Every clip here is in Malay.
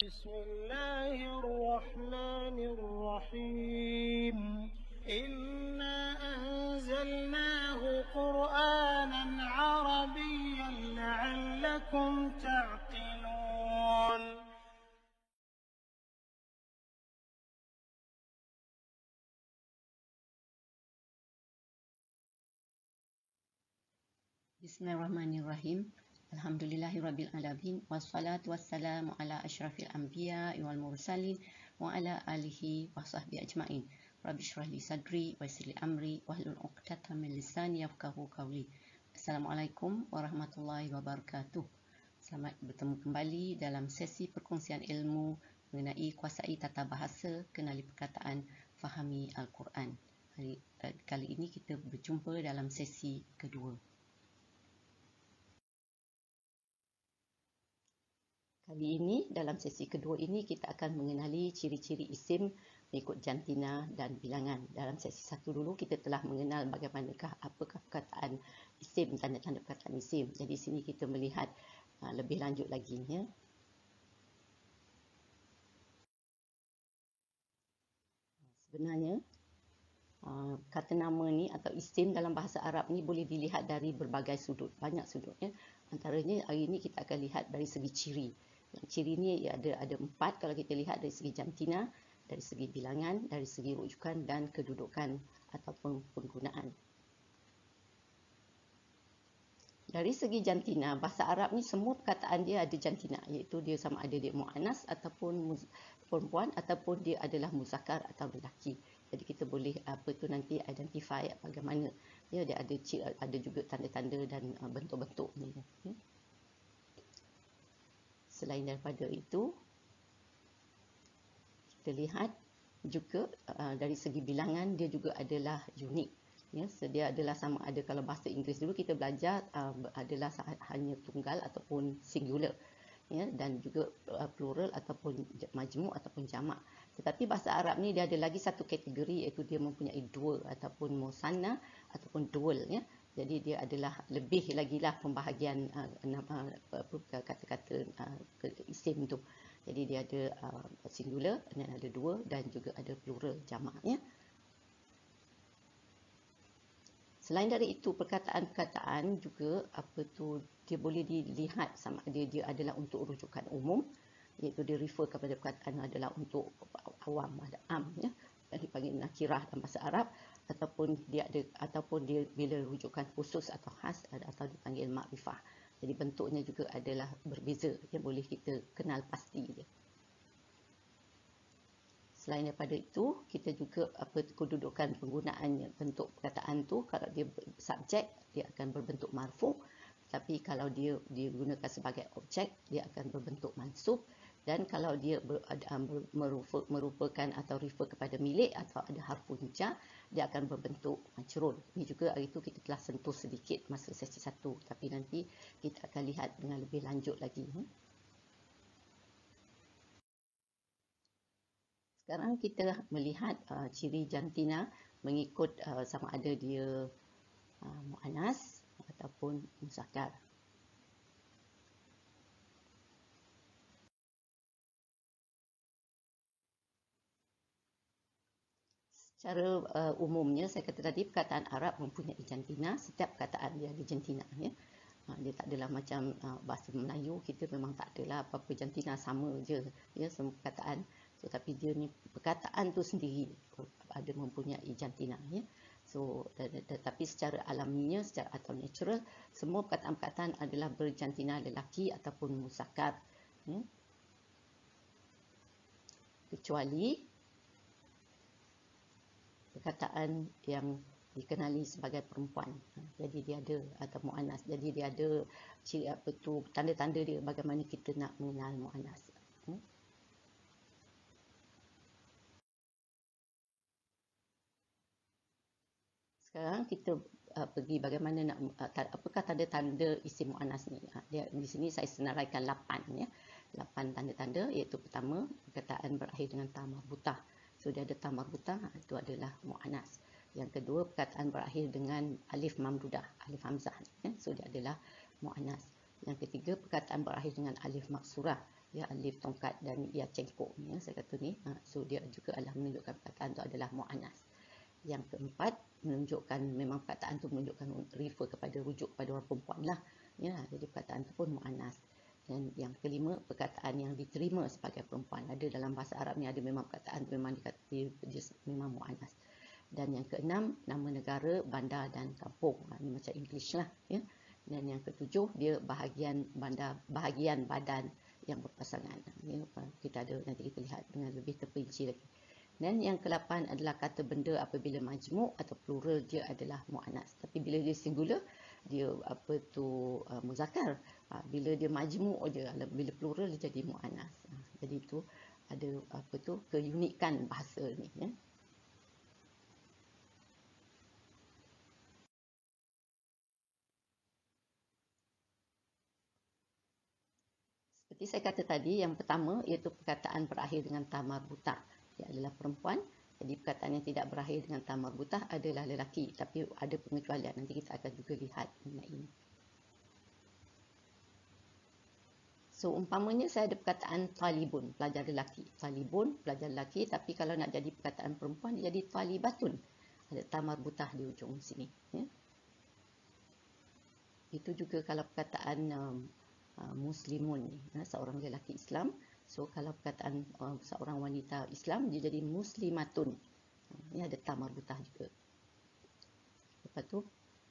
بسم الله الرحمن الرحيم إنا أنزلناه قرآنا عربيا لعلكم تعقلون. Bismillahirrahmanirrahim. Alhamdulillahirabbil alamin wassalatu wassalamu ala asyrafil anbiya wal mursalin wa ala alihi wa sahbihi ajmain. Rabbi shrah li sadri wa yassir li amri wahlul 'uqdatam min lisani yafqahu qawli. Assalamualaikum warahmatullahi wabarakatuh. Selamat bertemu kembali dalam sesi perkongsian ilmu mengenai kuasai tata bahasa, kenali perkataan, fahami Al-Quran. Kali ini kita berjumpa dalam sesi kedua. Kali ini, dalam sesi kedua ini, kita akan mengenali ciri-ciri isim mengikut jantina dan bilangan. Dalam sesi satu dulu, kita telah mengenal apakah perkataan isim, tanda-tanda perkataan isim. Jadi, sini kita melihat lebih lanjut lagi. Ya. Sebenarnya, kata nama ni atau isim dalam bahasa Arab ni boleh dilihat dari berbagai sudut, banyak sudut. Ya. Antaranya, hari ini kita akan lihat dari segi ciri. Yang ciri ni ada 4 kalau kita lihat dari segi jantina, dari segi bilangan, dari segi rujukan dan kedudukan ataupun penggunaan. Dari segi jantina, bahasa Arab ni semua perkataan dia ada jantina, iaitu dia sama ada dia muannas ataupun perempuan ataupun dia adalah muzakkar atau lelaki. Jadi kita boleh nanti identify bagaimana dia ada juga tanda-tanda dan bentuk-bentuknya. Ya. Selain daripada itu, kita lihat juga dari segi bilangan dia juga adalah unik. Ya, dia adalah sama ada kalau bahasa Inggeris dulu kita belajar adalah hanya tunggal ataupun singular. Ya, dan juga plural ataupun majmuk ataupun jamak. Tetapi bahasa Arab ni dia ada lagi satu kategori iaitu dia mempunyai dua ataupun musanna ataupun dual. Ya. Jadi dia adalah lebih lagi lah pembahagian kata-kata isim tu. Jadi dia ada singular, dan ada dua dan juga ada plural jamak. Ya. Selain dari itu, perkataan-perkataan juga dia boleh dilihat sama ada dia adalah untuk rujukan umum, iaitu dia refer kepada perkataan adalah untuk awam, ada am, ya, yang dipanggil nakirah dalam bahasa Arab, ataupun dia bila rujukan khusus atau khas atau dipanggil makrifah. Jadi bentuknya juga adalah berbeza, yang boleh kita kenal pasti dia. Selain daripada itu, kita juga kedudukan penggunaannya. Bentuk perkataan tu, kalau dia subjek, dia akan berbentuk marfu'. Tapi kalau dia digunakan sebagai objek, dia akan berbentuk mansub. Dan kalau dia merupakan atau refer kepada milik atau ada harfun jar, dia akan berbentuk majrur. Ini juga hari itu kita telah sentuh sedikit masa sesi 1. Tapi nanti kita akan lihat dengan lebih lanjut lagi. Sekarang kita melihat ciri jantina mengikut sama ada dia muannas ataupun muzakkar. Secara umumnya, saya kata tadi, perkataan Arab mempunyai jantina. Setiap perkataan dia ada jantina. Ya. Dia tak adalah macam bahasa Melayu, kita memang tak adalah apa-apa jantina, sama je. Ya, semua perkataan. So, tapi dia ni, perkataan tu sendiri ada mempunyai jantina. Ya. So, tetapi secara alaminya, secara atau natural, semua perkataan-perkataan adalah berjantina lelaki ataupun muzakkar. Ya. Kecuali perkataan yang dikenali sebagai perempuan. Jadi dia ada, atau muannas. Jadi dia ada ciri tanda-tanda dia bagaimana kita nak mengenal muannas. Sekarang kita pergi bagaimana nak apakah tanda-tanda isim muannas ni. Di sini saya senaraikan 8 ya. 8 tanda-tanda, iaitu pertama perkataan berakhir dengan ta marbutah. So dia ada ta marbutah, itu adalah muannas. Yang kedua, perkataan berakhir dengan alif mamdudah, alif hamzah. Ya. So dia adalah muannas. Yang ketiga, perkataan berakhir dengan alif maksurah, ya, alif tongkat dan ya cengkok ni, ya, saya kata ni. So dia juga adalah menunjukkan perkataan itu adalah muannas. Yang keempat, menunjukkan memang perkataan itu menunjukkan refer kepada rujuk pada orang perempuan lah, ya, jadi perkataan itu pun muannas. Dan yang kelima, perkataan yang diterima sebagai perempuan. Ada dalam bahasa Arab ni ada memang perkataan memang dia memang muannas. Dan yang keenam, nama negara, bandar dan kampung. Ini macam English lah, ya. Dan yang ketujuh, dia bahagian badan yang berpasangan. Ya, kita ada, nanti kita lihat dengan lebih terperinci lagi. Dan yang ke-8 adalah kata benda apabila majmuk atau plural dia adalah muannas. Tapi bila dia singular, dia muzakkar. Bila dia majmuk je, bila plural dia jadi muannas. Jadi itu ada keunikan bahasa ni, ya. Seperti saya kata tadi, yang pertama iaitu perkataan berakhir dengan ta marbutah. Dia adalah perempuan. Jadi perkataan yang tidak berakhir dengan ta marbutah adalah lelaki. Tapi ada pengecualian. Nanti kita akan juga lihat mengenai ini. So, umpamanya saya ada perkataan talibun, pelajar lelaki. Talibun, pelajar lelaki. Tapi kalau nak jadi perkataan perempuan, dia jadi talibatun. Ada ta marbutah di ujung sini, ya. Itu juga kalau perkataan muslimun, seorang lelaki Islam. So kalau perkataan seorang wanita Islam, dia jadi muslimatun. Ini ada ta marbutah juga. Lepas tu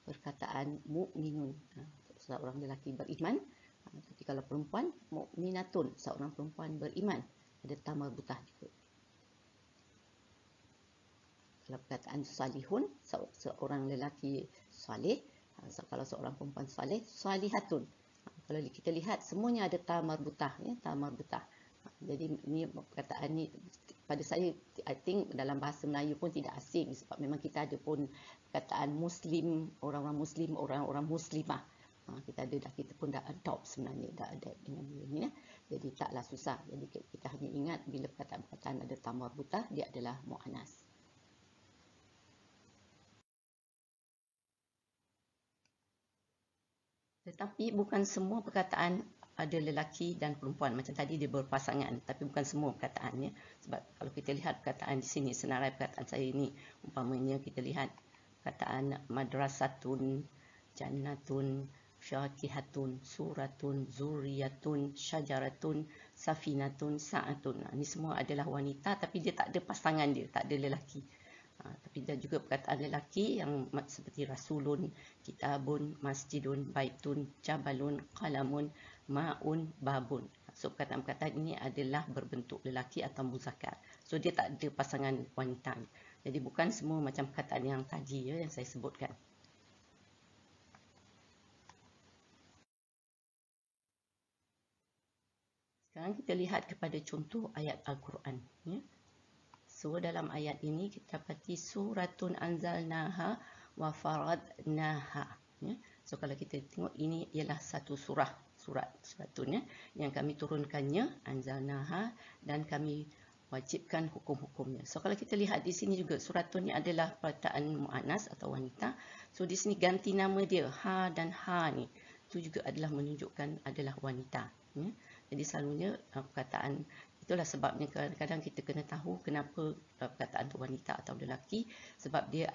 perkataan mukminun, seorang lelaki beriman. Tapi kalau perempuan, mukminatun, seorang perempuan beriman. Ada ta marbutah juga. Kalau perkataan salihun, seorang lelaki saleh. Kalau seorang perempuan saleh, salihatun. Kalau kita lihat, semuanya ada ta marbutah, ya, ta marbutah. Jadi ini perkataan ni pada saya, I think dalam bahasa Melayu pun tidak asing, sebab memang kita ada pun perkataan muslim, orang-orang muslim, orang-orang muslimah. Kita pun dah adopt sebenarnya, dah adapt dengan dia ni, ya. Jadi taklah susah. Jadi kita hanya ingat bila perkataan-perkataan ada ta marbutah, dia adalah muannas. Tetapi bukan semua perkataan ada lelaki dan perempuan. Macam tadi dia berpasangan, tapi bukan semua perkataannya. Sebab kalau kita lihat perkataan di sini, senarai perkataan saya ini, umpamanya kita lihat perkataan madrasatun, jannatun, syakihatun, suratun, zuriyatun, syajaratun, safinatun, sa'atun. Ini semua adalah wanita, tapi dia tak ada pasangan dia, tak ada lelaki. Tapi ada juga perkataan lelaki yang seperti rasulun, kitabun, masjidun, baitun, jabalun, qalamun, ma'un, babun. So perkataan-perkataan ini adalah berbentuk lelaki atau muzakkar. So dia tak ada pasangan wanita. Jadi bukan semua macam perkataan yang tadi, ya, yang saya sebutkan. Sekarang kita lihat kepada contoh ayat Al-Quran, ya. So dalam ayat ini kita dapati suratun anzalnaha wa faradnaha, ya. So kalau kita tengok, ini ialah satu suratun, ya, yang kami turunkannya, anzalnaha, dan kami wajibkan hukum-hukumnya. So kalau kita lihat di sini juga, suratun ni adalah perkataan muannas atau wanita. So di sini ganti nama dia, ha dan ha ni, itu juga adalah menunjukkan adalah wanita, ya. Jadi selalunya perkataan, itulah sebabnya kadang-kadang kita kena tahu kenapa perkataan itu wanita atau lelaki, sebab dia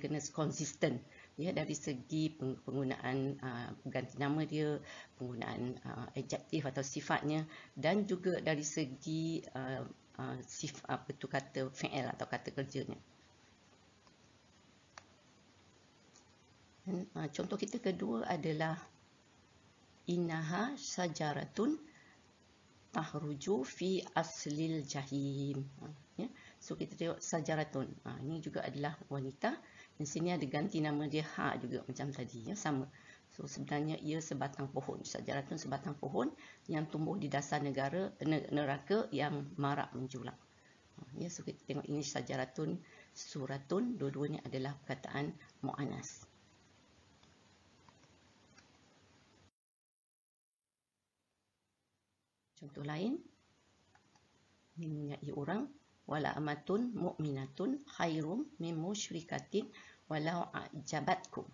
kena konsisten, ya, dari segi penggunaan ganti nama dia, penggunaan adjektif atau sifatnya, dan juga dari segi kata fi'il atau kata kerjanya. Dan, contoh kita kedua adalah innaha syajaratun tahruju fi aslil jahim, ya. So kita tengok sajaratun, ini juga adalah wanita. Di sini ada ganti nama dia ha juga macam tadi, ya, sama. So sebenarnya ia sebatang pohon, sajaratun sebatang pohon yang tumbuh di dasar neraka yang marak menjulang, ya. So kita tengok ini sajaratun, suratun, dua-duanya adalah perkataan muannas. Contoh lain, menyai orang, wala amatun mu'minatun khairum min musyrikatin walau a'jabatkum,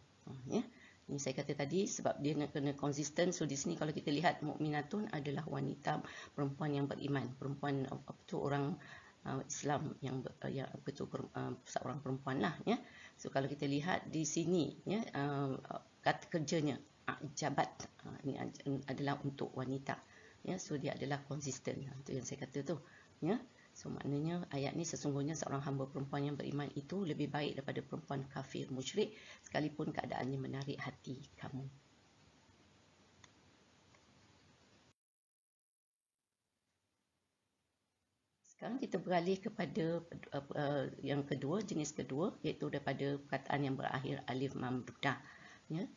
ya. Ini saya kata tadi sebab dia nak kena konsisten. So di sini kalau kita lihat mukminatun adalah wanita, perempuan yang beriman, perempuan apa tu orang Islam yang apa tu seorang perempuan lah ya. So kalau kita lihat di sini ya kata kerjanya jabat ini adalah untuk wanita ya. So dia adalah konsisten. Itu yang saya kata tu ya. So maknanya ayat ni sesungguhnya seorang hamba perempuan yang beriman itu lebih baik daripada perempuan kafir musyrik sekalipun keadaannya menarik hati kamu. Sekarang kita beralih kepada yang kedua, jenis kedua, iaitu daripada perkataan yang berakhir alif mamdudah ya.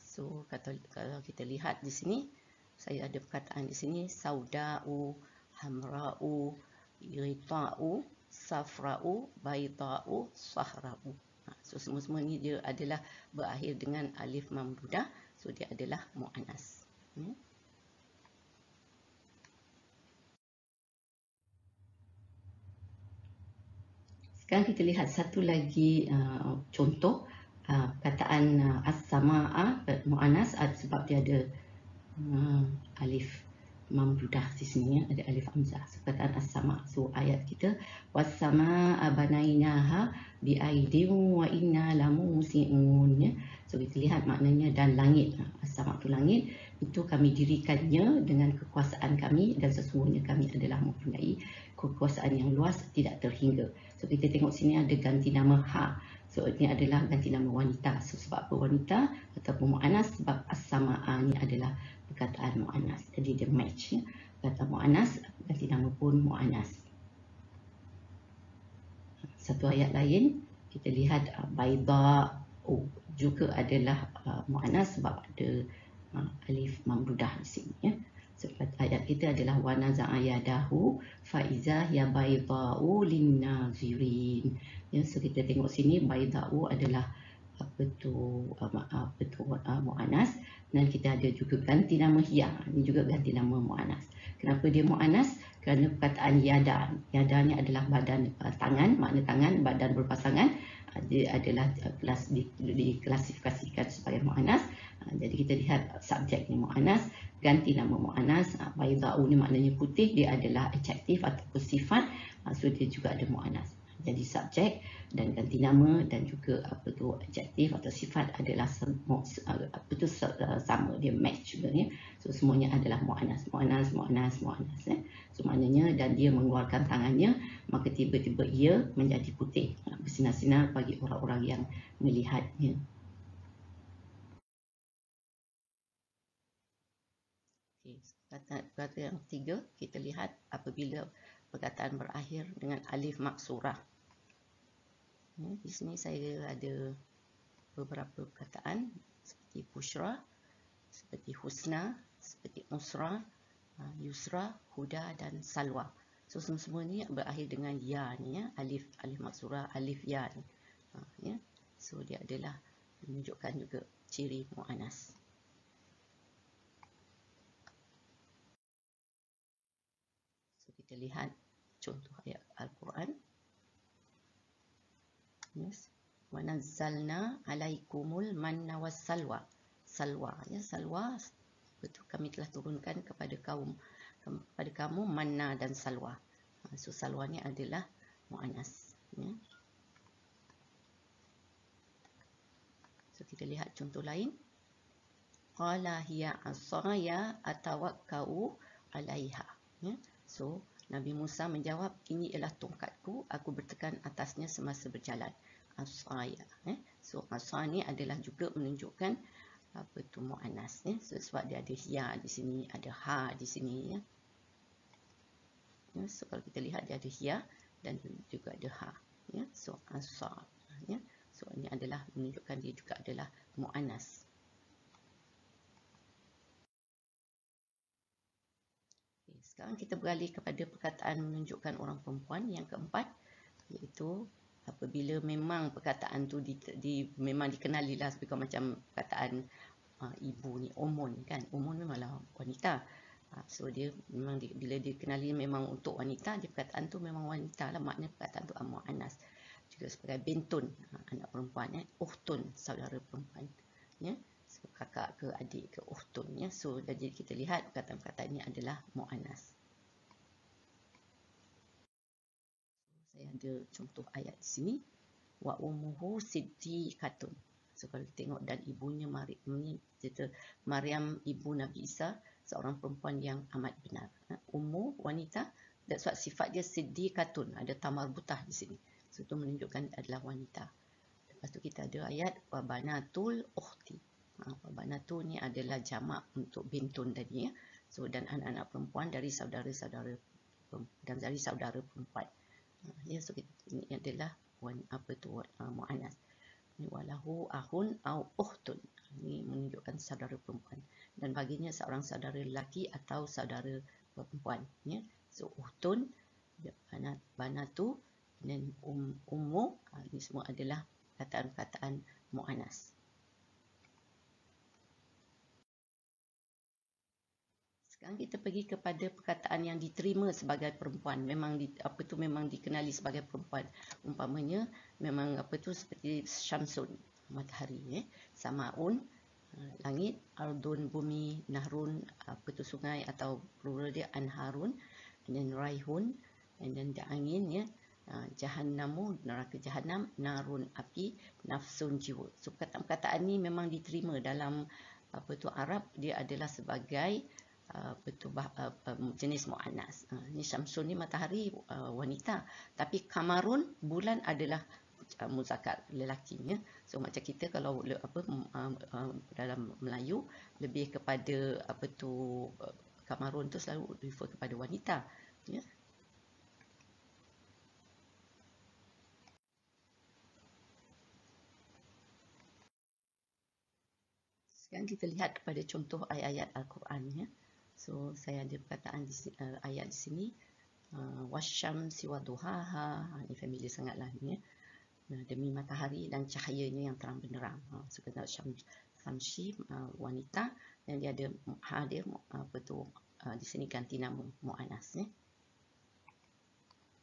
So kalau kita lihat di sini, saya ada perkataan di sini sauda'u, hamra'u, rita'u, safra'u, baita'u, sahra'u. So semua ni dia adalah berakhir dengan alif mamdudah. So dia adalah muannas. Sekarang kita lihat satu lagi contoh perkataan as-sama'a muannas sebab dia ada alif mamdudah di sini ya, ada alif hamzah. So, perkataan as-sama'. So ayat kita was-sama'a banainaha bi'aidin wa inna lamusi'un ya. So kita lihat maknanya dan langit. As-sama' tu langit, itu kami dirikannya dengan kekuasaan kami dan sesungguhnya kami adalah mempunyai kekuasaan yang luas tidak terhingga. So kita tengok sini ada ganti nama ha. So ini adalah ganti nama wanita. So sebab apa wanita ataupun muannas? Sebab as-sama'a ni adalah perkataan muannas. Jadi dia match ya. Kata muannas, ganti nama pun muannas. Satu ayat lain kita lihat baida juga adalah muannas sebab ada alif mamdudah di sini ya. Sebab ayat kita adalah wa naza'a yadahu fa iza hiya baida'u lin-nazirin. Ya, so kita tengok sini baida'u adalah muannas dan kita ada juga ganti nama hiya. Ini juga ganti nama muannas. Kenapa dia muannas? Kerana perkataan yada. Yada ni adalah badan tangan, makna tangan, badan berpasangan. Dia adalah diklasifikasikan sebagai muannas. Jadi kita lihat subjek ni muannas, ganti nama muannas. Baida'u ni maknanya putih, dia adalah adjektif ataupun sifat. So dia juga ada muannas. Jadi subjek dan ganti nama dan juga adjektif atau sifat adalah sama, dia match juga ya. So semuanya adalah muannas ya. So maknanya dan dia mengeluarkan tangannya, maka tiba-tiba ia menjadi putih, bersinar-sinar bagi orang-orang yang melihatnya. Kata yang ketiga, kita lihat apabila perkataan berakhir dengan alif maksurah. Di sini saya ada beberapa perkataan seperti busyra, seperti husna, seperti usra, yusra, huda dan salwa. So semua ni berakhir dengan ya ni ya, alif maksurah, alif ya ni. Ya. So dia adalah menunjukkan juga ciri muannas. Kita lihat contoh ayat Al-Quran. Yes. Wa nazzalna alaikumul manna was salwa. Salwa ya, salwa betul kami telah turunkan kepada kamu manna dan salwa. So salwa ni adalah muannas ya. So kita lihat contoh lain. Qala hiya asaya atawakkau alaiha ya. So Nabi Musa menjawab, ini ialah tongkatku, aku bertekan atasnya semasa berjalan. Asaya. So asa ni adalah juga menunjukkan muannas. So, sebab dia ada ya di sini, ada ha di sini. So kalau kita lihat dia ada ya dan juga ada ha. So asa. So ini adalah menunjukkan dia juga adalah muannas. Sekarang kita beralih kepada perkataan menunjukkan orang perempuan yang keempat, iaitu apabila memang perkataan tu memang dikenali lah sebagai macam perkataan ibu ni, umun kan. Umun memanglah wanita. So dia memang bila dikenali memang untuk wanita, dia perkataan tu memang wanita lah, maknanya perkataan tu muannas. Juga sebagai bintun, anak perempuan, ukhtun, saudara perempuan. Ya. So So, kakak ke adik ke ukhtun ya. So jadi kita lihat perkataan-perkataan ini adalah muannas. Saya ada contoh ayat di sini. Wa ummuhu siddiqatun. So kalau kita tengok dan ibunya Maryam ibu Nabi Isa, seorang perempuan yang amat benar. Ummu wanita, that's what sifat dia siddiqatun, ada tamarbutah di sini. So itu menunjukkan adalah wanita. Lepas tu kita ada ayat wa banatul ukhti. Wa banatu ni adalah jamak untuk bintun tadi ya. So dan anak-anak perempuan dari saudara-saudara dan dari saudara perempuan. Ya, so ini adalah muannas. Ini walahu ahun au ukhtun. Ini menunjukkan saudara perempuan. Dan baginya seorang saudara lelaki atau saudara perempuan. Ya. So ukhtun, banatu, dan ummu. Ini semua adalah perkataan-perkataan muannas. Sekarang kita pergi kepada perkataan yang diterima sebagai perempuan. Memang memang dikenali sebagai perempuan. Umpamanya memang seperti syamsun, matahari, samaun, langit, ardun, bumi, nahrun, sungai atau plural dia anharun, and then raihun, and then angin ya. Jahannamu, neraka jahanam, narun, api, nafsun, jiwa. So perkataan-perkataan ni memang diterima dalam Arab. Dia adalah sebagai jenis muannas. Ni syamsun ni matahari, wanita, tapi kamarun bulan adalah muzakkar, lelakinya. So macam kita kalau dalam Melayu lebih kepada kamarun tu selalu refer kepada wanita ya. Sekarang kita lihat kepada contoh ayat-ayat Al-Quran ya. So saya ada perkataan ayat di sini, wasyamsi waduhaha. Ini familiar sangatlah ni ya. Demi matahari dan cahayanya yang terang benderang. So kita syamsi wanita, dan dia ada hadir di sini ganti nama muannas ya.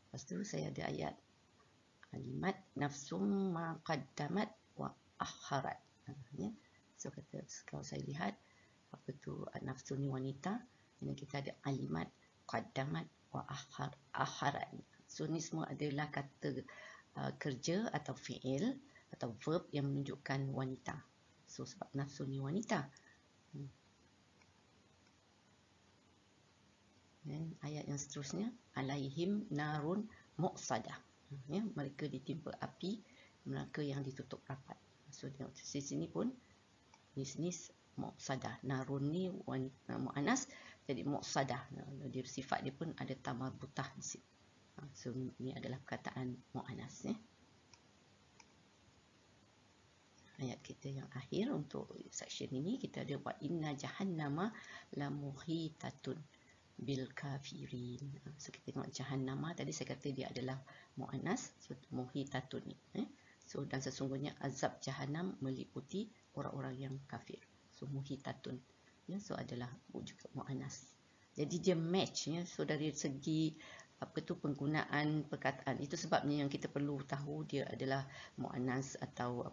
Lepas tu saya ada ayat alimat nafsum ma qaddamat wa akharat ya. So kalau saya lihat nafsu ni wanita, dan kita ada alimat, qaddamat wa akharat. So ni semua adalah kata kerja atau fi'il atau verb yang menunjukkan wanita. So sebab nafsu ni wanita. Dan ayat yang seterusnya, alaihim narun muqsadah ya, mereka ditimpa api neraka yang ditutup rapat. So di sini pun di sini muqsadah, narun ni muannas, jadi muqsadah, dia sifat dia pun ada tamarbutah di sini. So ini adalah perkataan muannas ya. Ayat kita yang akhir untuk section ini, kita ada wa inna jahannama lamuhitatun bil kafirin. So kita tengok jahannama tadi saya kata dia adalah muannas, so muhitatun ni so dan sesungguhnya azab jahanam meliputi orang-orang yang kafir. So muhitatun ya, so adalah juga muannas. Jadi dia match ya. So dari segi penggunaan perkataan, itu sebabnya yang kita perlu tahu dia adalah muannas atau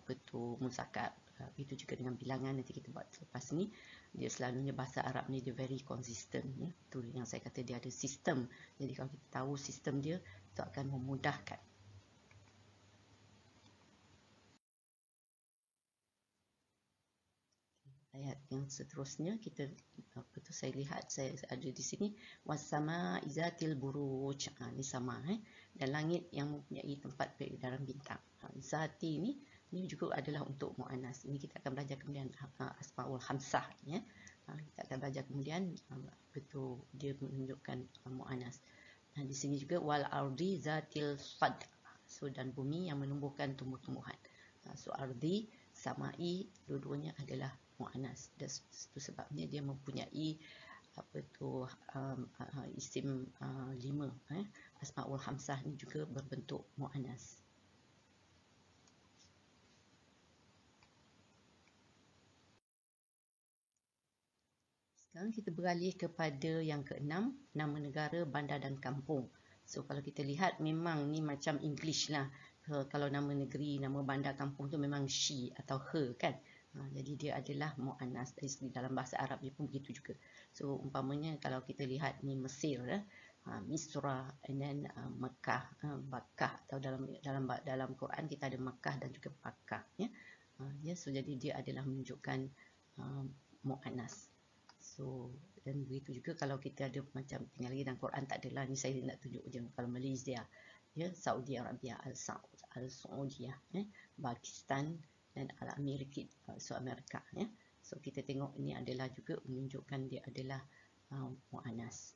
muzakkar. Itu juga dengan bilangan nanti kita buat selepas ni. Dia selalunya bahasa Arab ni dia very consistent ya. Itu yang saya kata dia ada sistem. Jadi kalau kita tahu sistem dia, itu akan memudahkan. Ayat yang seterusnya kita saya lihat, saya ada di sini wasama izatil buruj. Ini sama dan langit yang mempunyai tempat peredaran bintang. Zati ini juga adalah untuk muannas. Ini kita akan belajar kemudian asmaul khamsah ya. Kita akan belajar kemudian betul dia menunjukkan muannas. Nah di sini juga wal ardi zatil sad. So dan bumi yang menumbuhkan tumbuh-tumbuhan. So ardi, samai, dua-duanya adalah muannas. Itu sebabnya dia mempunyai isim 5 asmaul khamsah ni juga berbentuk muannas. Sekarang kita beralih kepada yang keenam, nama negara, bandar dan kampung. So kalau kita lihat memang ni macam English lah. Kalau nama negeri, nama bandar, kampung tu memang she atau her kan. Jadi dia adalah mu'annas. Dari segi dalam bahasa Arab dia pun begitu juga. So umpamanya kalau kita lihat ni Mesir, Misra, and then Mekah, Bakkah, atau dalam Quran kita ada Makkah dan juga Bakkah, ya. So jadi dia adalah menunjukkan mu'annas. So dan begitu juga kalau kita ada macam tinggal lagi dalam Quran tak adalah, ni saya nak tunjuk je. Kalau Malaysia, ya, Saudi Arabia, Al-Saudiyah, Pakistan dan Al-Amerika, so Amerika, ya. So kita tengok ini adalah juga menunjukkan dia adalah mu'annas.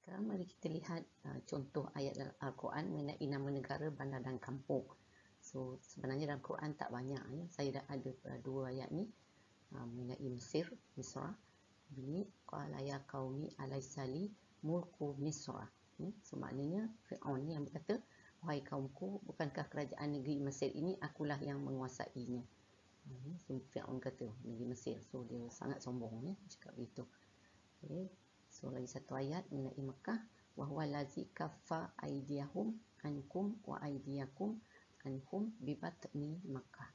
Sekarang mari kita lihat contoh ayat dalam Al-Quran mengenai nama negara, bandar dan kampung. So sebenarnya dalam Quran tak banyak, ya. Saya dah ada dua ayat ni mengenai Mesir, Misra. Ini qala ya qaumi alaisali mulku Misra. So maknanya Fir'aun ni yang berkata, wahai kaumku, bukankah kerajaan negeri Mesir ini akulah yang menguasainya. So Fir'aun kata negeri Mesir. So dia sangat sombong, ya, cakap begitu. Okay. So lagi satu ayat mengenai Mekah, wa huwa allazi kaffa aydiyahum ankum wa aydiyakum anhum bi batni Makkah.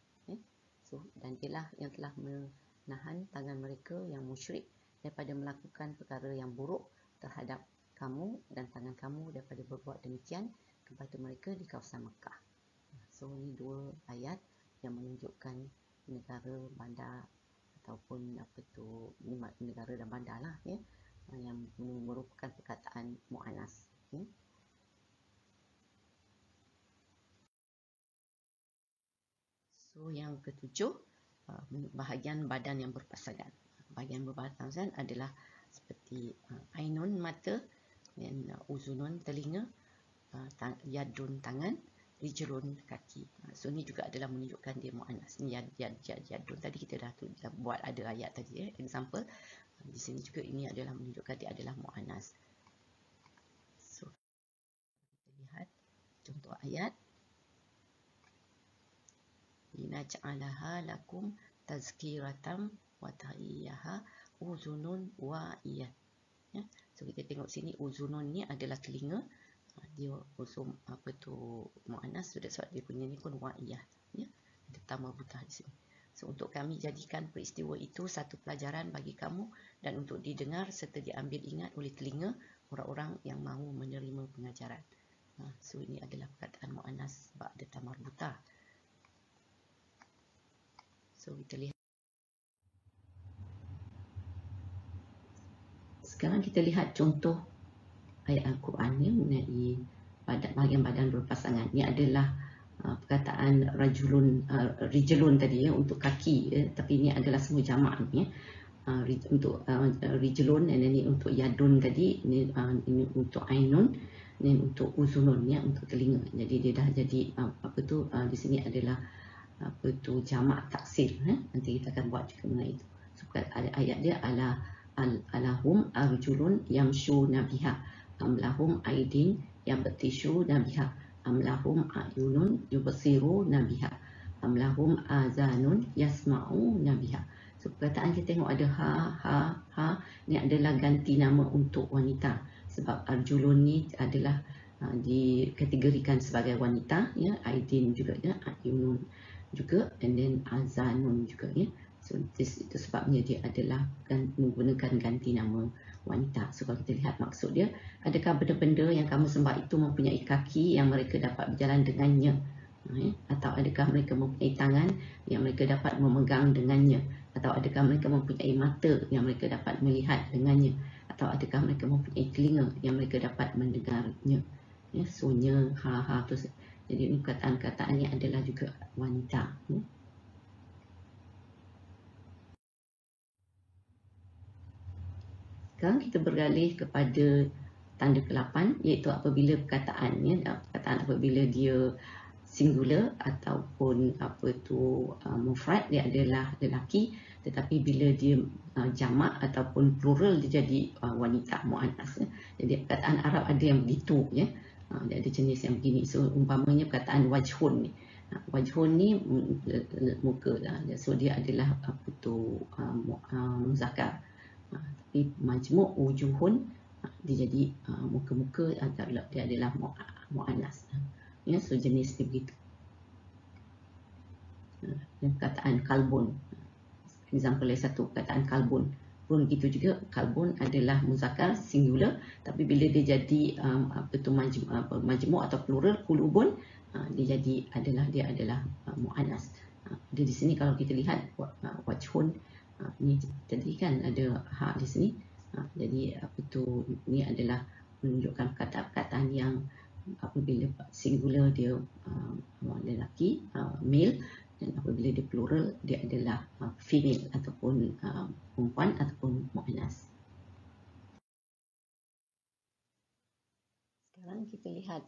So dan dialah yang telah menahan tangan mereka yang musyrik daripada melakukan perkara yang buruk terhadap kamu dan tangan kamu daripada berbuat demikian kepada mereka di kawasan Mekah. So ini dua ayat yang menunjukkan negara, bandar, ataupun apa tu, negara dan bandar lah, ya, yang merupakan perkataan mu'annas, ya. So yang ketujuh, bahagian badan yang berpasangan. Bahagian berpasangan adalah seperti ainun mata, dan uzunun telinga, yadun tangan, rijlun kaki. So ini juga adalah menunjukkan dia mu'annas. Ni yadun tadi kita dah buat ada ayat tadi, ya, example. Di sini juga ini adalah menunjukkan dia adalah mu'annas. So kita lihat contoh ayat. Linaj'alaha lakum tazkiratam wa ta'iyaha uzunun wa'iyah. Ya. So kita tengok sini uzunun ni adalah telinga. Dia usum apa tu mu'annas, so sebab dia punya ni pun wa'iyah, ya. Ada tambah butah di sini. So untuk kami jadikan peristiwa itu satu pelajaran bagi kamu dan untuk didengar serta diambil ingat oleh telinga orang-orang yang mahu menerima pengajaran. So ini adalah perkataan mu'annas ba'da tamar butah. So kita lihat. Sekarang kita lihat contoh ayat Al-Quran ni mengenai bahagian badan berpasangan. Ini adalah perkataan rijlun tadi, ya, untuk kaki, ya, tapi ini adalah semua jamak ni, ya. Untuk rijlun, dan ini untuk yadun tadi, ini untuk ainun, ini untuk uzunun, ya, untuk telinga. Jadi dia dah jadi apa tu di sini adalah apa tu jamak taksir, ya. Nanti kita akan buat juga mengenai itu. So ayat dia alahum arjulun yamshuna biha amlahum aidin yabtishuna biha amlahum ayunun yubsiruna biha amlahum azanun yasma'una biha. So perkataan kita tengok ada ha ni adalah ganti nama untuk wanita, sebab arjulun ni adalah dikategorikan sebagai wanita, ya, aidin juga, ya, ayunun juga, and then azanun juga, ya. So itu sebabnya dia adalah menggunakan ganti nama wanita. So kalau kita lihat maksud dia, adakah benda-benda yang kamu sembah itu mempunyai kaki yang mereka dapat berjalan dengannya, atau adakah mereka mempunyai tangan yang mereka dapat memegang dengannya, atau adakah mereka mempunyai mata yang mereka dapat melihat dengannya, atau adakah mereka mempunyai telinga yang mereka dapat mendengarnya, ya. So nya, ha tu, jadi ini perkataan-perkataan ini adalah juga wanita, ya. Sekarang kita beralih kepada tanda ke-8, iaitu apabila perkataannya, perkataan apabila dia singular ataupun apa tu mufrad, dia adalah lelaki, tetapi bila dia jamak ataupun plural dia jadi wanita, muannas, ya. Jadi perkataan Arab ada yang begitu, ya. Dia ada jenis yang begini. So umpamanya perkataan wajhun ni, wajhun ni muka lah. So dia adalah apa tu muzakkar. Tapi majmuk wujuhun dia jadi muka-muka, dia adalah muannas, ya, so jenis dia begitu. Perkataan kalbun, example satu, perkataan kalbun pun gitu juga. Kalbun adalah muzakkar singular, tapi bila dia jadi majmuk atau plural, kulubun, dia adalah muannas. Dia di sini kalau kita lihat wajhun, ni tadi kan ada ha di sini, jadi ni adalah menunjukkan perkataan yang apabila singular dia lelaki, male, dan apabila dia plural dia adalah female ataupun perempuan ataupun muannas. Sekarang kita lihat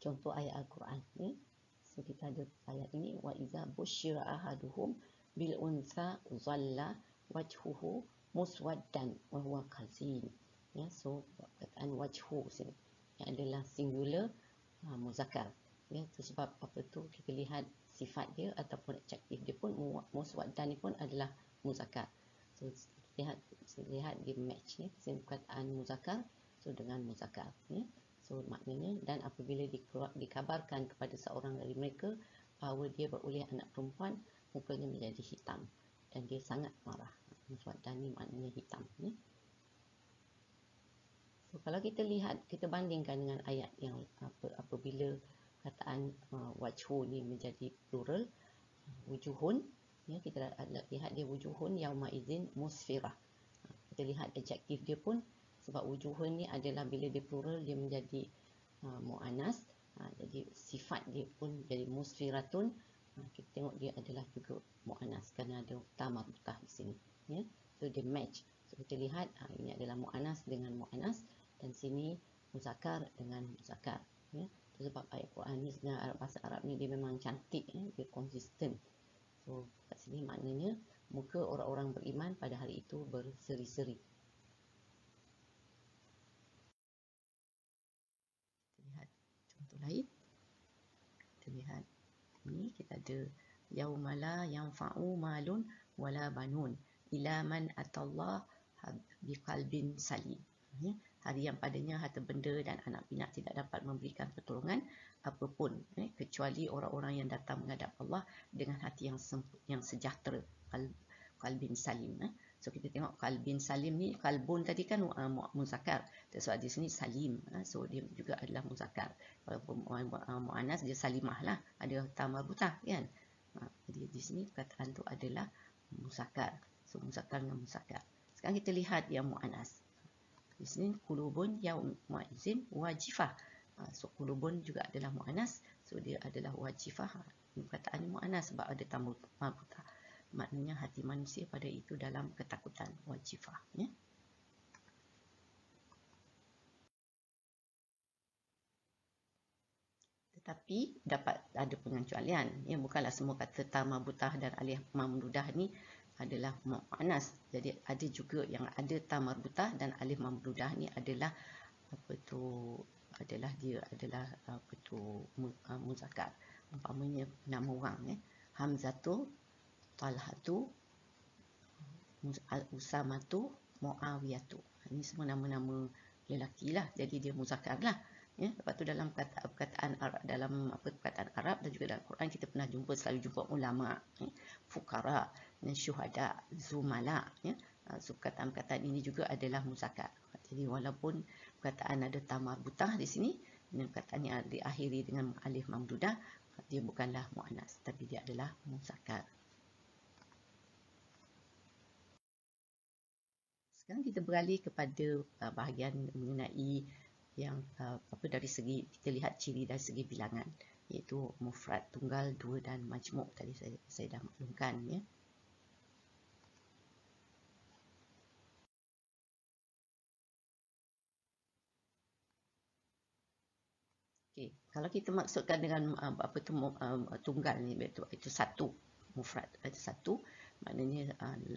contoh ayat Al-Quran ni. So kita ada ayat ini, wa iza busyira ahaduhum bil unsa zalla wajhuhu muswaddan wa huwa kazim. Ya, so perkataan wajhu sini adalah singular muzakkar. Ya, itu sebab apa tu kita lihat sifat dia ataupun adjektif dia pun muswaddan ni pun adalah muzakkar. So lihat dia match ni, perkataan muzakkar so dengan muzakkar ya. So maknanya, dan apabila dikabarkan kepada seorang dari mereka bahawa dia beroleh anak perempuan, mukanya menjadi hitam dan dia sangat marah. Muswaddan ni maknanya hitam ya. So kalau kita lihat, kita bandingkan dengan ayat yang apabila perkataan wajhu ni menjadi plural, wujuhun ya, kita lihat dia wujuhun yauma idzin musfirah. Kita lihat adjektif dia pun, sebab wujuhun ni adalah bila dia plural dia menjadi muannas, jadi sifat dia pun jadi musfiratun. Kita tengok dia adalah juga muannas kerana ada ta marbutah di sini ya. So dia match. So kita lihat ini adalah muannas dengan muannas, dan sini muzakkar dengan muzakkar ya. Sebab ayat Quran ni sebenarnya bahasa Arab ni dia memang cantik ya, dia konsisten. So kat sini maknanya muka orang-orang beriman pada hari itu berseri-seri. Kita lihat contoh lain. Kita lihat ni, kita ada yaumala yanfa'u malun wala banun ila man atallah biqalbin salim ya. Hari yang padanya harta benda dan anak pinak tidak dapat memberikan pertolongan apapun kecuali orang-orang yang datang menghadap Allah dengan hati yang sejahtera, qalbin salim. So kita tengok qalbin salim ni, qalbun tadi kan muzakkar, so di sini salim, so dia juga adalah muzakkar. Walaupun muannas dia salimah lah, ada ta marbutah kan. Jadi di sini perkataan tu adalah muzakkar. So muzakkar dengan muzakkar. Sekarang kita lihat yang muannas. Di sini kulubun yauma idzin wajifah. So kulubun juga adalah muannas, so dia adalah wajifah. Perkataan ini muannas sebab ada ta marbutah. Maknanya hati manusia pada itu dalam ketakutan, wajifah ya. Tetapi dapat ada pengecualian ya, bukanlah semua kata ta marbutah dan alif mamdudah ni adalah muannas. Jadi ada juga yang ada ta marbutah dan alif mamdudah ni adalah dia adalah muzakkar. Umpamanya nama orang ya, Hamzatu, Talhatu, Usamatu, Muawiyatu. Ini semua nama-nama lelaki lah, jadi dia muzakkar lah ya. Lepas tu dalam perkataan Arab, dalam perkataan Arab dan juga dalam Quran kita pernah selalu jumpa ulama ya, fukara, syuhada, zumala ya. So perkataan-perkataan ini juga adalah muzakkar. Jadi walaupun perkataan ada ta marbutah di sini dan perkataan yang diakhiri dengan alif mamdudah, dia bukanlah muannas tapi dia adalah muzakkar. Sekarang kita beralih kepada bahagian mengenai yang dari segi kita lihat ciri dari segi bilangan, iaitu mufrad, tunggal, dua dan majmuk. Tadi saya dah maklumkan ya. Okey, kalau kita maksudkan dengan tunggal ni, itu satu, mufrad itu satu, maknanya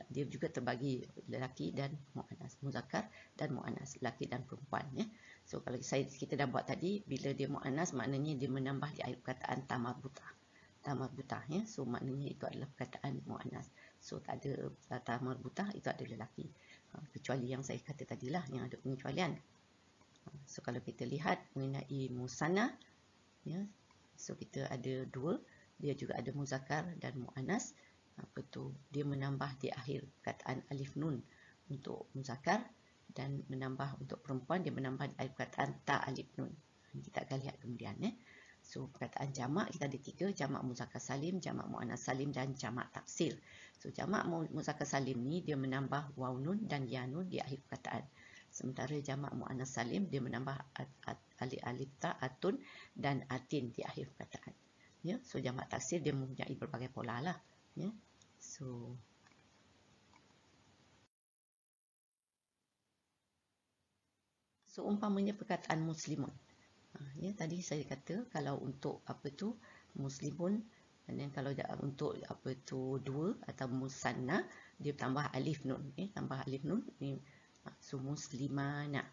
dia juga terbagi lelaki dan muannas, muzakkar dan muannas, lelaki dan perempuan ya. So kalau kita dah buat tadi, bila dia muannas maknanya dia menambah di akhir perkataan ta marbutah ya. So maknanya itu adalah perkataan muannas. So tak ada ta marbutah, itu ada lelaki. Kecuali yang saya kata tadilah yang ada pengecualian. So kalau kita lihat mengenai musanna ya, So kita ada dua, dia juga ada muzakkar dan muannas. Dia menambah di akhir perkataan alif nun untuk muzakkar, dan menambah untuk perempuan dia menambah di akhir perkataan ta alif nun. Kita akan lihat kemudian. So perkataan jamak kita ada tiga, jamak muzakkar salim, jamak muannas salim dan jamak taksir. So jamak muzakkar salim ni dia menambah waw nun dan ya nun di akhir perkataan. Sementara jamak muannas salim dia menambah alif ta, atun dan atin di akhir perkataan. Ya, so jamak taksir dia mempunyai berbagai pola lah. Ya. So umpamanya perkataan muslimun. Ya, tadi saya kata kalau untuk muslimun, dan kalau untuk dua atau musanna dia tambah alif nun, tambah alif nun ni, so muslimana.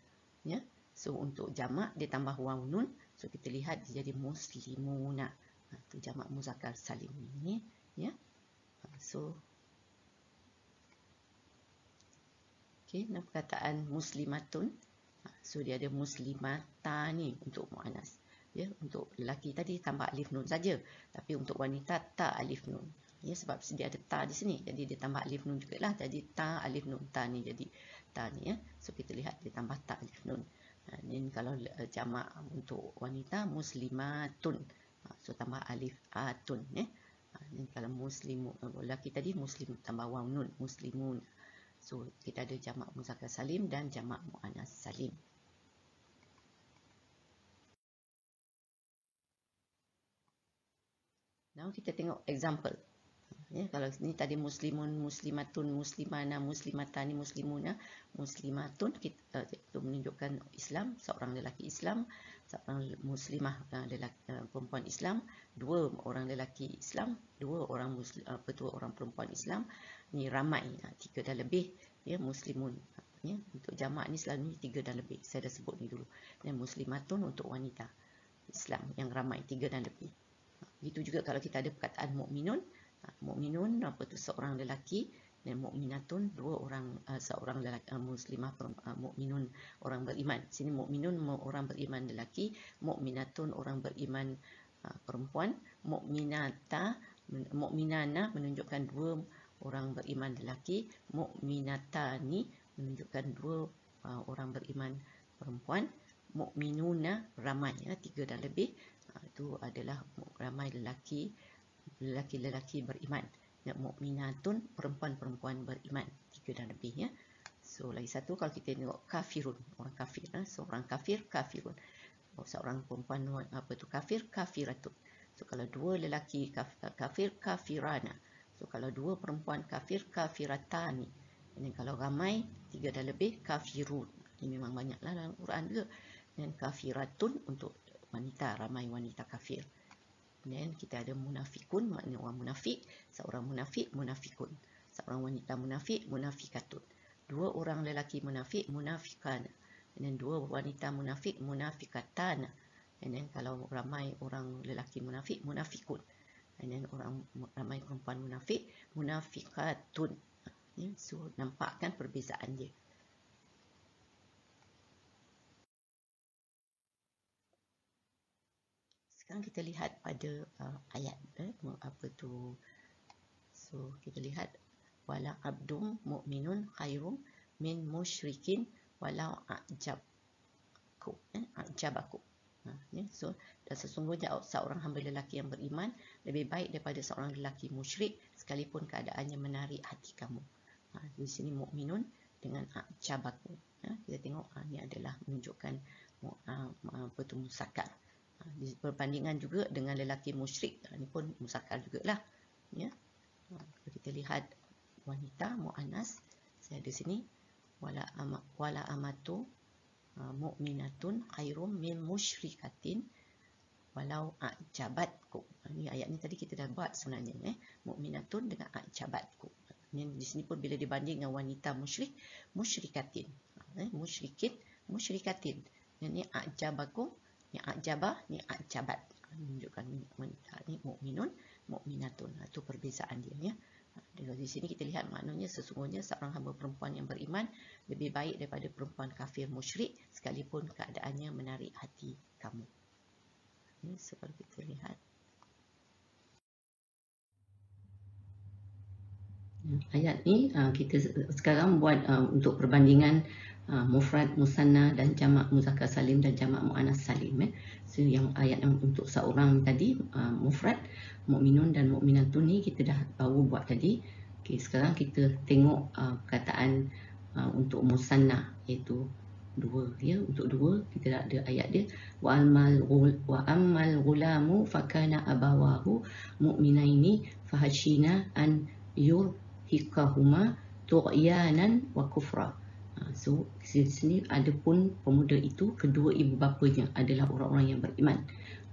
Ya, so untuk jamak dia tambah waw nun, so kita lihat dia jadi muslimuna. Itu jamak muzakkar salim ni, ya. So nah perkataan muslimatun, so dia ada muslimatani untuk muannas. Ya, untuk lelaki tadi tambah alif nun saja, tapi untuk wanita ta alif nun. Ya, sebab dia ada ta di sini, jadi dia tambah alif nun jugalah, jadi ta alif nun, ta ni jadi ta ni, ya. So kita lihat dia tambah ta alif nun. Dan kalau jamak untuk wanita muslimatun, so tambah alif atun, ya. Dan kalau lelaki tadi muslim tambah waw nun, muslimun. So kita ada jamak muzakkar salim dan jamak muannas salim. Now kita tengok example. Ya, kalau ni tadi muslimun, muslimatun, muslimana, muslimatani, muslimuna, muslimatun, itu menunjukkan Islam, seorang lelaki Islam, seorang muslimah, perempuan Islam, dua orang lelaki Islam, dua orang perempuan Islam. Ni ramai, tiga dan lebih, ya, muslimun. Ya, untuk jamak ni selalu tiga dan lebih. Saya dah sebut ni dulu. Dan muslimatun untuk wanita Islam yang ramai, tiga dan lebih. Begitu juga kalau kita ada perkataan mukminun. Mukminun seorang lelaki, dan mukminatun dua orang, seorang lelaki, muslimah, mukminun orang beriman. Sini mukminun orang beriman lelaki, mukminatun orang beriman perempuan, mukminana menunjukkan dua orang beriman lelaki, mukminatani menunjukkan dua orang beriman perempuan, mukminuna ramai, ya, tiga dan lebih. Itu adalah ramai lelaki beriman. Ya, mukminatun perempuan beriman, tiga dan lebih, ya. So lagi satu kalau kita tengok kafirun, orang kafir, seorang kafir, kafirun. Seorang perempuan kafir, kafiratun. So kalau dua lelaki kafir, kafirana. So kalau dua perempuan kafir, kafiratani. Dan kalau ramai, tiga dan lebih, kafirun. Ini memang banyaklah dalam Quran juga. Dan kafiratun untuk wanita, ramai wanita kafir. Dan kita ada munafikun, maknanya orang munafik. Seorang munafik, munafikun. Seorang wanita munafik, munafikatun. Dua orang lelaki munafik, munafikana. Dan dua wanita munafik, munafikatana. Dan kalau ramai orang lelaki munafik, munafikun. Dan ramai perempuan munafik, munafikatun. Ya, so nampakkan perbezaan dia. Sekarang kita lihat pada ayat, so kita lihat wala abdum mu'minun khairum min musyrikin walau a'jabakum. So dan sesungguhnya seorang hamba lelaki yang beriman lebih baik daripada seorang lelaki musyrik sekalipun keadaannya menarik hati kamu. Di sini mukminun dengan a'jabakum. Kita tengok ini adalah menunjukkan muzakkar. Di perbandingan juga dengan lelaki musyrik, ini pun muzakkar jugalah, ya. Kita lihat wanita muannas, saya ada sini wala amatu mu'minatun khairum min musyrikatin walau a'jabatkum. Ini ayat ni tadi kita dah buat sebenarnya, mu'minatun dengan a'jabatkum. Di sini pun bila dibanding dengan wanita musyrik, musyrikatin, musyrikin, musyrikatin. Ini a'jabakum, ni a'jabah, ni a'jabat. Menunjukkan wanita ni mukminun, mukminatun. Itu perbezaan dia, ya. Di sini kita lihat maknanya sesungguhnya seorang hamba perempuan yang beriman lebih baik daripada perempuan kafir musyrik sekalipun keadaannya menarik hati kamu. So kalau kita lihat ayat ni, kita sekarang buat untuk perbandingan mufrad musanna dan jamak muzakkar salim dan jamak muannas salim. So yang ayat yang untuk seorang tadi mufrad mukminun dan mukminatun ni kita dah baru buat tadi. Okay, sekarang kita tengok perkataan untuk musanna, iaitu dua, ya. Untuk dua kita dah ada ayat dia, wa ammal ghulamu fakana abawahu mu'minaini fahashina an yurhiqahuma tughyanan wa kufra. So di sini ada pun pemuda itu kedua ibu bapanya adalah orang-orang yang beriman.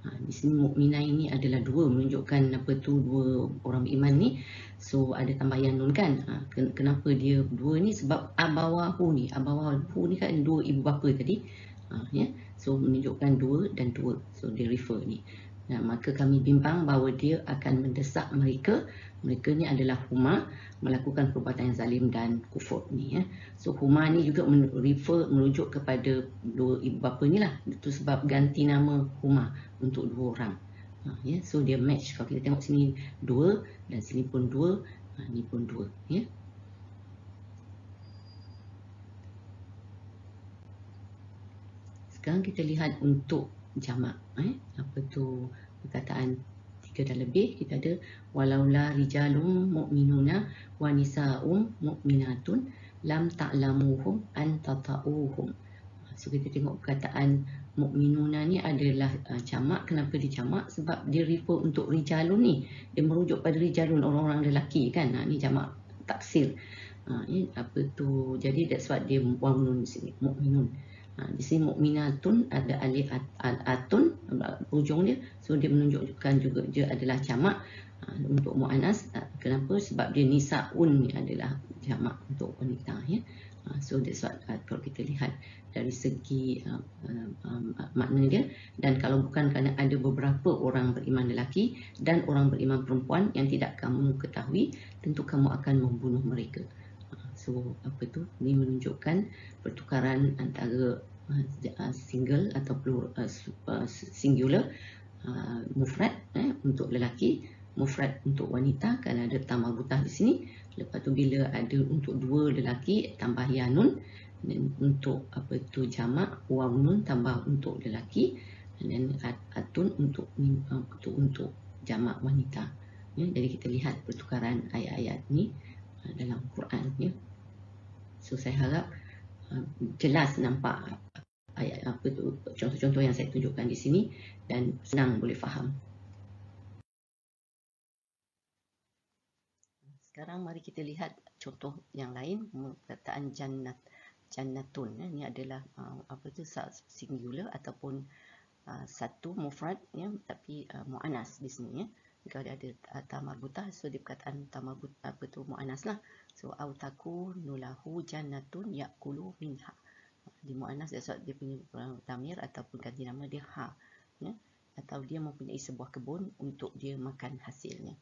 Di sini mukminah ini adalah dua, menunjukkan apa tu, dua orang beriman ni. So ada tambahan nun kan. Kenapa dia dua ni? Sebab abawahu ni kan dua ibu bapa tadi. Ya. So menunjukkan dua dan dua. So dia refer ni. Nah, maka kami bimbang bahawa dia akan mendesak mereka ni adalah huma, melakukan perbuatan yang zalim dan kufur ni, ya. So huma ni juga merujuk kepada dua ibu bapa ni lah. Itu sebab ganti nama huma untuk dua orang. Ya, so dia match. Kalau kita tengok sini dua dan sini pun dua, ni pun dua, ya. Sekarang kita lihat untuk jamak, apa tu perkataan tiga dan lebih. Kita ada walaula rijalum mu'minuna wa nisa'um mu'minatun lam ta'lamuhum an tata'uhum. So kita tengok perkataan mukminuna ni adalah jamak. Kenapa dia jamak? Sebab dia refer untuk rijalun ni. Dia merujuk pada rijalun, orang-orang lelaki kan. Ni jamak taksir. Apa tu? Jadi that's what dia wawnun di sini, mukminun. Di sini mukminatun ada alif atun hujung dia. So dia menunjukkan juga dia adalah jamak untuk muannas. Kenapa? Sebab dia nisaun ni adalah jamak untuk wanita, ya. So that's what kalau kita lihat dari segi makna dia. Dan kalau bukan kerana ada beberapa orang beriman lelaki dan orang beriman perempuan yang tidak kamu ketahui, tentu kamu akan membunuh mereka. So apa tu? Ini menunjukkan pertukaran antara single atau singular, mufrad untuk lelaki, mufrad untuk wanita kerana ada tambah butah di sini. Lepas tu bila ada untuk dua lelaki tambah ya nun, dan untuk apa tu jamak waw nun tambah untuk lelaki, dan atun untuk jamak wanita, ya. Jadi kita lihat pertukaran ayat-ayat ni dalam Quran, ya. So saya harap jelas nampak ayat apa tu, contoh-contoh yang saya tunjukkan di sini, dan senang boleh faham. Sekarang mari kita lihat contoh yang lain, perkataan jannatun. Ini adalah apa tu, singular ataupun satu mufrad, ya, tapi muannas di sini, ya. Jika ada tamarbutah, so di perkataan tamarbutah apa tu muannas lah. So autaku nulahu jannatun yakulu minha. Di muannas dia punya damir ataupun ganti nama dia ha, ya. Atau dia mempunyai sebuah kebun untuk dia makan hasilnya.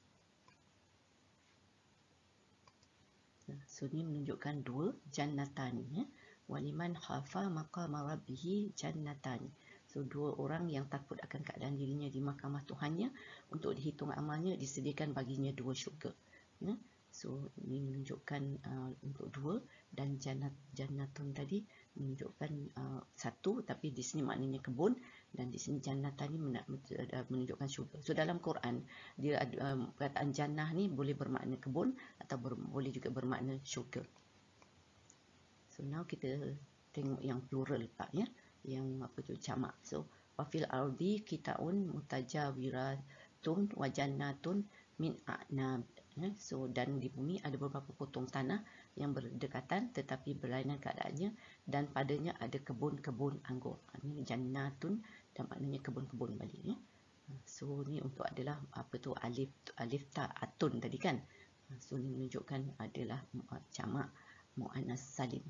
So ini menunjukkan dua jannatani, ya. Waliman khafa maqama rabbih jannatani. So dua orang yang takut akan keadaan dirinya di mahkamah Tuhannya, untuk dihitung amalnya disediakan baginya dua syurga, ya. So ini menunjukkan untuk dua, dan jannatun tadi menunjukkan satu, tapi di sini maknanya kebun, dan di sini jannatani menunjukkan syurga. So dalam Quran dia ada perkataan jannah ni boleh bermakna kebun atau boleh juga bermakna syurga. So now kita tengok yang plural pula, ya, yang apa tu jamak. So wafil ardi kitaun mutajawiratun wa jannatun min a'nab. So dan di bumi ada beberapa potong tanah yang berdekatan tetapi berlainan keadaannya, dan padanya ada kebun-kebun anggur. Ini jannatun dan maknanya kebun-kebun balik, ya. So ni untuk adalah apa tu alif ta atun tadi kan. So ni menunjukkan adalah jamak muannas salim.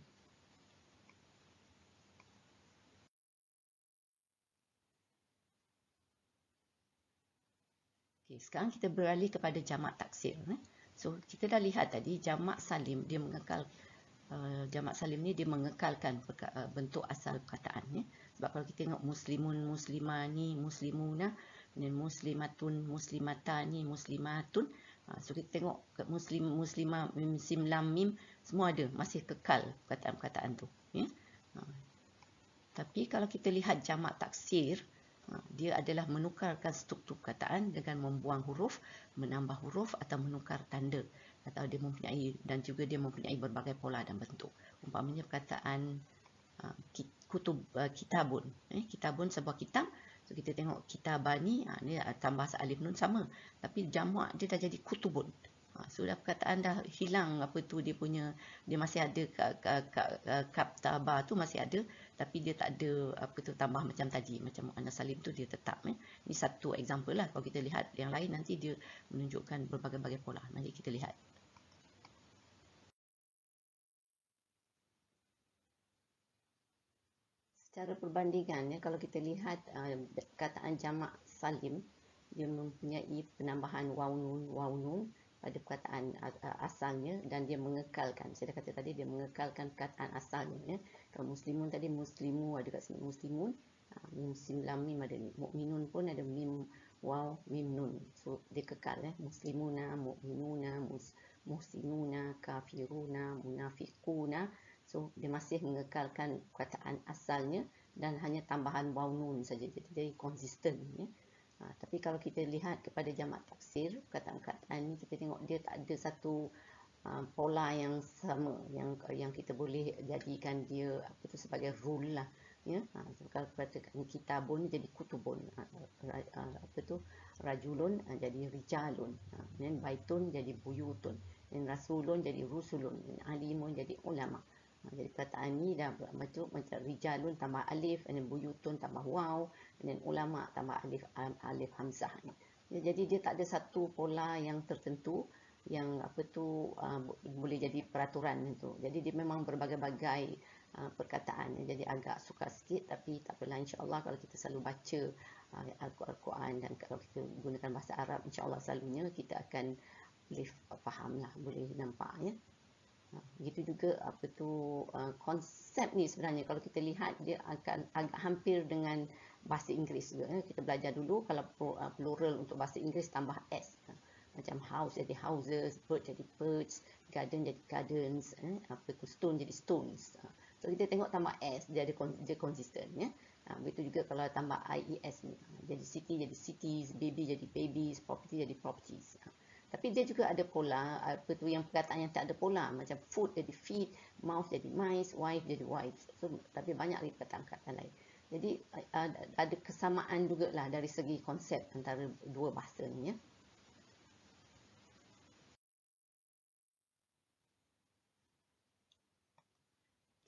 Sekarang kita beralih kepada jamak taksir. So kita dah lihat tadi jamak salim dia mengekal jamak salim ni dia mengekalkan bentuk asal perkataan ya. Sebab kalau kita tengok muslimun, muslimani, muslimuna, dan muslimatun, muslimatani, muslimatun, so kita tengok muslim, muslimah, mim, sim, lam, mim, semua ada, masih kekal perkataan-perkataan tu ya. Tapi kalau kita lihat jamak taksir, dia adalah menukarkan struktur perkataan dengan membuang huruf, menambah huruf atau menukar tanda, atau dia mempunyai, dan juga dia mempunyai berbagai pola dan bentuk. Umpamanya perkataan kitabun, kitabun sebuah kitab. So kita tengok kitabani, dia tambah alif nun sama, tapi jamak dia dah jadi kutubun. Sudah perkataan dah hilang dia punya, dia masih ada kap tabah tu masih ada, tapi dia tak ada tambah macam tadi, macam muannas salim tu dia tetap. Ini satu example lah. Kalau kita lihat yang lain nanti dia menunjukkan berbagai-bagai pola. Mari kita lihat. Secara perbandingan kalau kita lihat perkataan jamak salim, dia mempunyai penambahan waw nun pada perkataan asalnya, dan dia mengekalkan. Saya dah kata tadi dia mengekalkan perkataan asalnya. Kalau muslimun tadi muslimu ada kat sini muslimun, mim sim lam mim ada ni. Mukminun pun ada mim waw mim nun. So dia kekal muslimuna, mukminuna, muhsinuna, kafiruna, munafiquna. So dia masih mengekalkan perkataan asalnya dan hanya tambahan waw nun saja. Jadi konsisten ya. Tapi kalau kita lihat kepada jamak taksir, perkataan-perkataan ni kita tengok dia tak ada satu pola yang sama, yang kita boleh jadikan dia sebagai rule lah ya. Kalau katakan kitabun jadi kutubun, rajulun jadi rijalun, dan baitun jadi buyutun, dan rasulun jadi rusulun, dan alimun jadi ulama. Jadi perkataan ni dah berbentuk macam rijalun tambah alif, dan buyutun tambah waw, dan ulama tambah alif hamzah ni. Jadi dia tak ada satu pola yang tertentu yang boleh jadi peraturan itu. Jadi dia memang berbagai-bagai perkataan. Jadi agak sukar sikit, tapi tak apalah, insya-Allah kalau kita selalu baca Al-Quran dan kalau kita gunakan bahasa Arab, insya-Allah selalunya kita akan boleh fahamlah, boleh nampak ya. Begitu juga konsep ni sebenarnya kalau kita lihat dia akan agak hampir dengan bahasa Inggeris juga. Kita belajar dulu kalau plural untuk bahasa Inggeris tambah s. Macam house jadi houses, bird jadi birds, garden jadi gardens, stone jadi stones. So kita tengok tambah s dia konsisten ya. Begitu juga kalau tambah ies ni. Jadi city jadi cities, baby jadi babies, property jadi properties. Tapi dia juga ada pola, yang perkataan yang tak ada pola. Macam food jadi feed, mouse jadi mice, wife jadi wives. So, tapi banyak lagi perkataan lain. Jadi ada kesamaan juga lah dari segi konsep antara dua bahasa ni ya.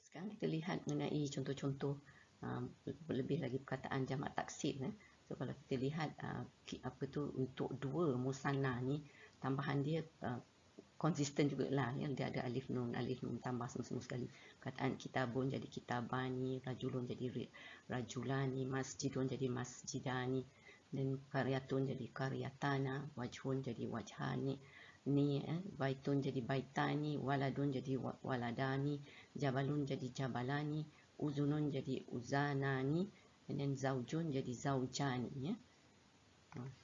Sekarang kita lihat mengenai contoh-contoh lebih lagi perkataan jamak taksir. So kalau kita lihat untuk dua musanna ni, tambahan dia konsisten juga lah ya. Dia ada alif nun tambah semua sekali. Perkataan kitabun jadi kitabani, rajulun jadi rajulani, masjidun jadi masjidani, dan qaryatun jadi qaryatana, wajhun jadi wajhani, baitun jadi baitani, waladun jadi waladani, jabalun jadi jabalani, uzunun jadi uzanani, dan zaujun jadi zaujani ya.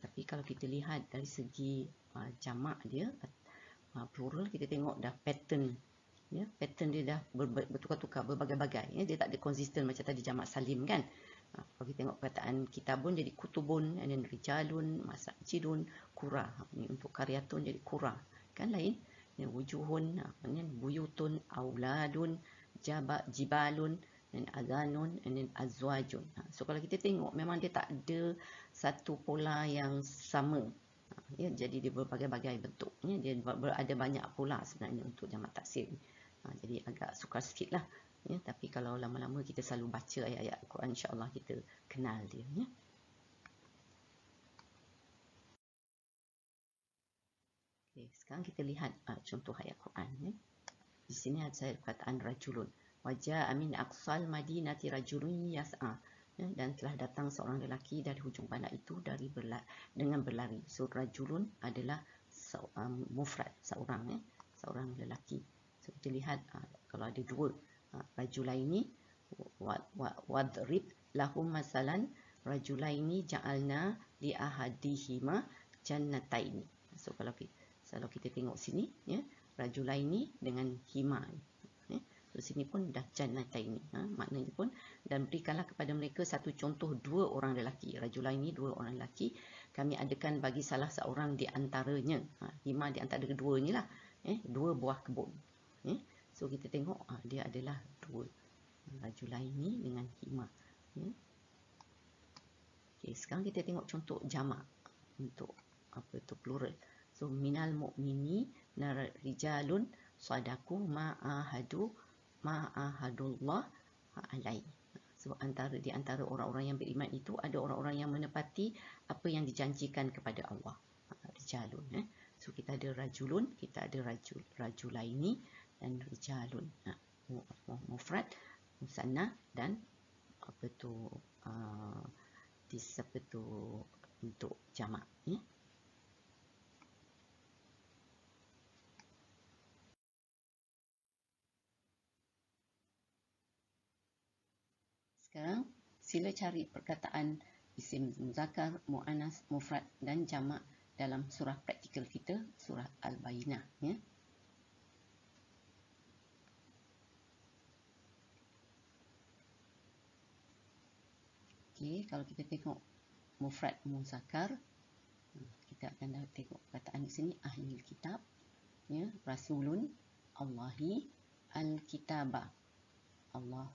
Tapi kalau kita lihat dari segi jamak dia plural, kita tengok dah pattern ya, pattern dia dah bertukar-tukar berbagai-bagai ya. Dia tak ada konsisten macam tadi jamak salim kan. Kalau kita tengok perkataan kitabun jadi kutubun, dan rijalun, masjidun, qura. Ini untuk qaryatun jadi qura kan lain. Dan wujuhun, buyutun, auladun, jibalun, dan azanun, dan azwajun. So kalau kita tengok memang dia tak ada satu pola yang sama ya. Jadi dia berbagai-bagai bentuk ya. Dia ada banyak pola sebenarnya untuk jamak taksir. Jadi agak sukar sikit lah ya. Tapi kalau lama-lama kita selalu baca ayat-ayat Al-Quran, insya-Allah kita kenal dia ya. Okay, sekarang kita lihat contoh ayat Quran ya. Di sini ada perkataan rajulun. Wajah amin aqsal madinati rajulun yas'a. Dan telah datang seorang lelaki dari hujung bandar itu dengan berlari. So rajulun adalah mufrad, seorang ya, seorang lelaki. So kita lihat kalau kalau ada dua. Rajulaini wadrib lahum masalan rajulaini ja'alna li ahadihima jannataini. So kalau kita tengok sini ya, rajulaini dengan hima ya. So sini pun dah jannataini, maknanya pun, dan berikanlah kepada mereka satu contoh dua orang lelaki. Rajulaini, dua orang lelaki, kami adakan bagi salah seorang di antaranya, hima di antara keduanya lah, dua buah kebun. So kita tengok dia adalah dua, rajulaini dengan hima. Okay, sekarang kita tengok contoh jamak untuk plural. So minal mu'mini rijalun sadaku ma'ahadullah alai. So di antara orang-orang yang beriman itu ada orang-orang yang menepati apa yang dijanjikan kepada Allah. Rijalun. So kita ada rajulun, kita ada rajulaini dan rijalun. Mufrad, musanna dan untuk jamak ya. Sekarang sila cari perkataan isim muzakkar, muannas, mufrad dan jamak dalam surah praktikal kita, surah Al-Bayyinah ya. Okey, kalau kita tengok mufrad muzakkar, kita akan tengok perkataan di sini ahli kitab ya, rasulun, Allahi, al-kitaba, Allah,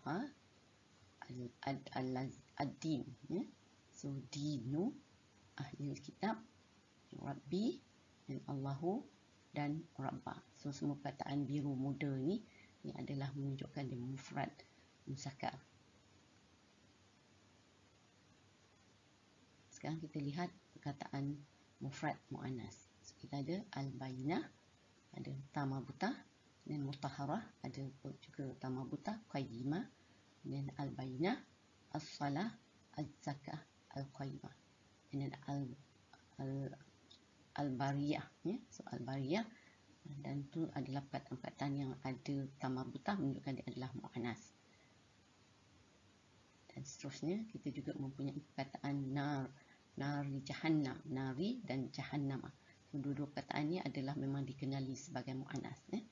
ad-din ya. So dinu, ahli kitab, Rabbi dan Allahu dan Rabba. So semua perkataan biru muda ni adalah menunjukkan dia mufrad muzakkar. Sekarang kita lihat perkataan mufrad muannas. So, kita ada al-bayyinah, ada tamabutah dan mutahharah, ada juga tamabutah, qayyimah, dan al-bayyinah, as-salah, az-zakah, al-qayyimah, dan al-bariyah ya. So al-bariyah, dan itu adalah perkataan yang ada tamabutah, menunjukkan dia adalah muannas. Dan seterusnya kita juga mempunyai perkataan nari jahannam, nari dan jahannamah. So dua-dua perkataan ini adalah memang dikenali sebagai muannas ya.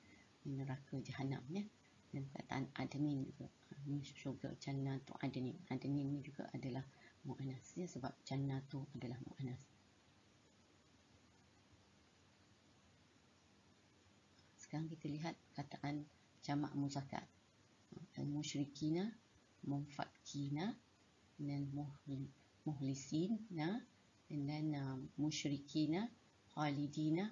Neraka jahannam ya. Dan perkataan adnin juga, ini syurga jannatu adnin. Adnin ini juga adalah muannas ya, sebab jannatu adalah muannas. Sekarang kita lihat perkataan jamak muzakkar. Al-musyrikina, munfakkina, dan muhlisina, dan musyrikina, khalidina.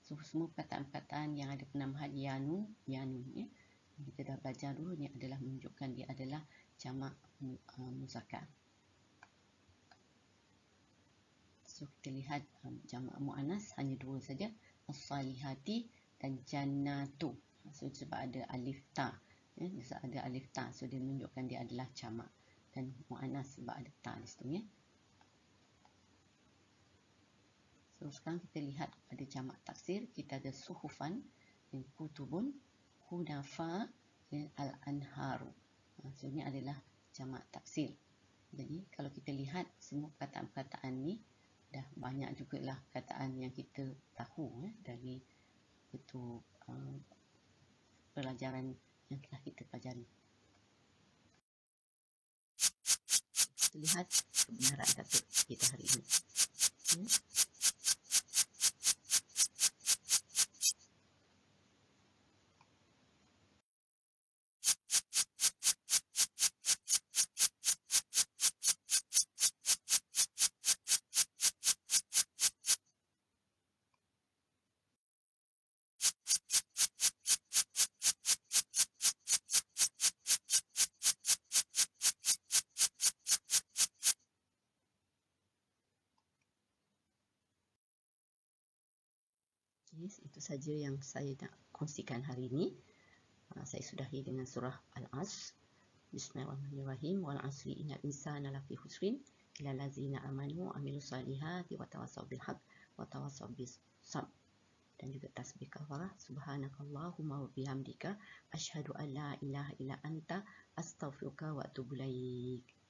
So semua perkataan-perkataan yang ada penambahan yanun ya. Kita dah belajar dulu, ni adalah menunjukkan dia adalah jamak muzakkar. So kita lihat jamak muannas hanya dua saja, as-salihati dan jannatu. So sebab ada alif ta ya, sebab ada alif ta, so dia menunjukkan dia adalah jamak, dan muannas sebab ada ta di situ ya. So sekarang kita lihat ada jamak taksir, kita ada suhufan dan kutubun, hunafa dan al-anharu. So ini adalah jamak taksir. Jadi kalau kita lihat semua perkataan-perkataan ni dah banyak jugalah perkataan yang kita tahu dari pelajaran yang telah kita pelajari. Kita lihat kebenaran kata kita hari ini. Yes, itu saja yang saya nak kongsikan hari ini. Saya sudahi dengan surah Al-Asr. Bismillahirrahmanirrahim. Wal asri innal insana lafi khusrin illa allazina amanu wa amilus solihati wa tawassaw bil haqq wa tawassaw bis sabr. dan juga tasbih kafarah. Subhanakallahumma wa bihamdika asyhadu an la ilaha illa anta astaghfiruka wa atubu ilaik.